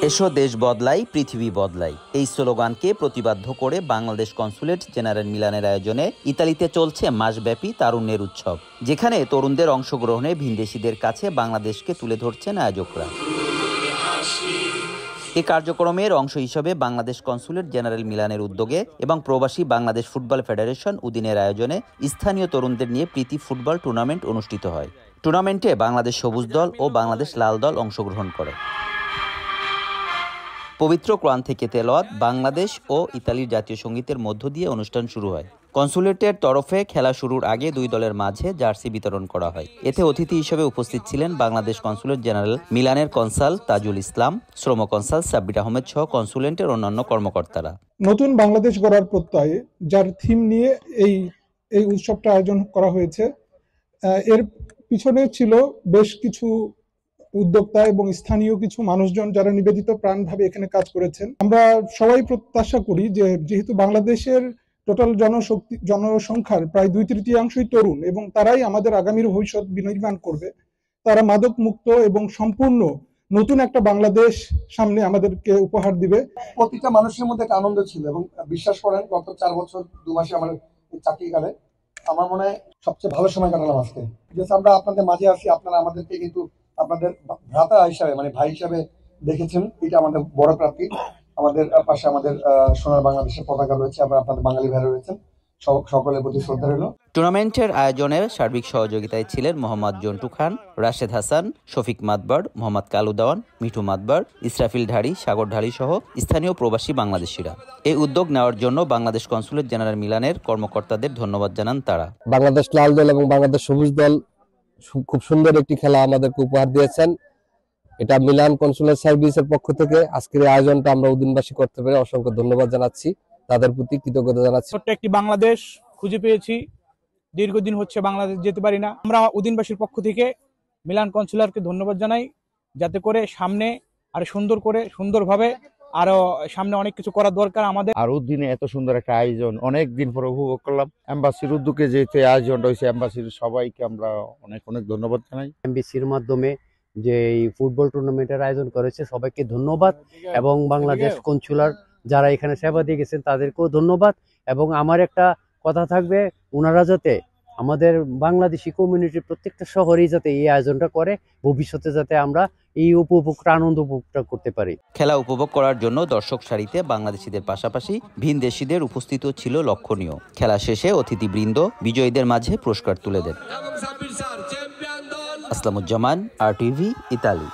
এসো দেশ বদলাই পৃথিবী বদলাই এই স্লোগানকে প্রতিবাদ্য করে বাংলাদেশ কনসুলেট জেনারেল মিলানের আয়োজনে ইতালিতে চলছে মাসব্যাপী তারুণ্যের উৎসব, যেখানে তরুণদের অংশগ্রহণে ভিনদেশীদের কাছে বাংলাদেশকে তুলে ধরছেন আয়োজকরা। এই কার্যক্রমের অংশ হিসেবে বাংলাদেশ কনসুলেট জেনারেল মিলানের উদ্যোগে এবং প্রবাসী বাংলাদেশ ফুটবল ফেডারেশন উদিনের আয়োজনে স্থানীয় তরুণদের নিয়ে প্রীতি ফুটবল টুর্নামেন্ট অনুষ্ঠিত হয়। টুর্নামেন্টে বাংলাদেশ সবুজ দল ও বাংলাদেশ লাল দল অংশগ্রহণ করে। পবিত্র কোরআন থেকে তেলাওয়াত, বাংলাদেশ ও ইতালির জাতীয় সঙ্গীতের মধ্য দিয়ে অনুষ্ঠান শুরু হয়। কনসুলেটের তরফে খেলা শুরুর আগে দুই দলের মাঝে জার্সি বিতরণ করা হয়। এতে অতিথি হিসেবে উপস্থিত ছিলেন বাংলাদেশ কনসুলেট জেনারেল মিলানের কনসাল তাজুল ইসলাম, শ্রম কনসাল সাব্বির আহমেদ সহ কনসুলেটের অন্যান্য কর্মকর্তারা। নতুন বাংলাদেশ গড়ার প্রত্যয়ে যার থিম নিয়ে এই উৎসবটা আয়োজন করা হয়েছে, এর পিছনে ছিল বেশ কিছু উদ্যোক্তা এবং স্থানীয় কিছু মানুষজন যারা নিবেদিত প্রাণভাবে এখানে কাজ করেছেন। আমরা সবাই প্রত্যাশা করি যে যেহেতু বাংলাদেশের টোটাল জনসংখ্যার প্রায় 2/3 তরুণ এবং তারাই আমাদের আগামীর ভবিষ্যৎ বিনির্মাণ করবে, তারা মাদক মুক্ত এবং সম্পূর্ণ নতুন একটা বাংলাদেশ সামনে আমাদেরকে উপহার দিবে। প্রতিটা মানুষের মধ্যে একটা আনন্দ ছিল এবং বিশ্বাস করেন গত 4 বছর 2 মাসে আমার চাকরিকালে আমার মনে হয় সবচেয়ে ভালো সময় কাটালাম আজকে। যেহেতু আমরা আপনাদের মাঝে আছি, আপনারা আমাদেরকে কিন্তু আপনাদের ভ্রাতা হিসাবে মানে ভাই হিসাবে দেখেছেন, এটা আমাদের বড় প্রাপ্তি। আমাদের পাশে আমাদের সোনার বাংলাদেশের পতাকা রয়েছে, আবার আপনাদের বাঙালি ভাইরা রয়েছেন, সকলের প্রতি শ্রদ্ধা রইল। টুর্নামেন্টের আয়োজনের সার্বিক সহযোগিতায় ছিলেন মোহাম্মদ জন্টু খান, রাশেদ হাসান, শফিক মাতবার, মোহাম্মদ কালু দেওয়ান, মিঠু মাতবার, ইসরাফিল ঢাড়ি, সাগর ঢাড়ি সহ স্থানীয় প্রবাসী বাংলাদেশিরা। এই উদ্যোগ নেওয়ার জন্য বাংলাদেশ কনসুলেট জেনারেল মিলানের কর্মকর্তাদের ধন্যবাদ জানান তারা। বাংলাদেশ লাল দল এবং বাংলাদেশ সবুজ দল খুব সুন্দর একটি খেলা আমাদেরকে উপহার দিয়েছেন। এটা মিলান কনসুলেট সার্ভিসের পক্ষ থেকে আজকের আয়োজনটা আমরা উদিনবাসী করতে পেরে অসংখ্য ধন্যবাদ জানাচ্ছি, তাদের প্রতি কৃতজ্ঞতা জানাচ্ছি। ছোট্ট একটি বাংলাদেশ খুঁজে পেয়েছি, দীর্ঘদিন হচ্ছে বাংলাদেশ যেতে পারি না। আমরা উদিনবাসীর পক্ষ থেকে মিলান কনসুলারকে ধন্যবাদ জানাই, যাতে করে সামনে আরো সুন্দরভাবে আরো সামনে অনেক কিছু করার দরকার আমাদের। আর উদ্দিনে এত সুন্দর একটা আয়োজন অনেক দিন পরে উপভোগ করলাম। এম্বাসির উদ্যোগে যেহেতু আয়োজনটা হয়েছে, এম্বাসির সবাইকে আমরা অনেক ধন্যবাদ জানাই। এমবিসির মাধ্যমে যে এই ফুটবল টুর্নামেন্টের আয়োজন করেছে সবাইকে ধন্যবাদ, এবং বাংলাদেশ কনসুলার যারা এখানে সেবা দিয়ে গেছেন তাদেরকেও ধন্যবাদ। এবং আমার একটা কথা থাকবে, ওনারা যাতে আমাদের বাংলাদেশি কমিউনিটির প্রত্যেকটা শহরেই যাতে এই আয়োজনটা করে, ভবিষ্যতে যাতে আমরা এই আনন্দ উপভোগ করতে পারি। খেলা উপভোগ করার জন্য দর্শক সারিতে বাংলাদেশিদের পাশাপাশি ভিনদেশিদের উপস্থিত ছিল লক্ষণীয়। খেলা শেষে অতিথিবৃন্দ বিজয়ীদের মাঝে পুরস্কার তুলে দেন। আসলামুজ্জামান, RTV, ইতালি।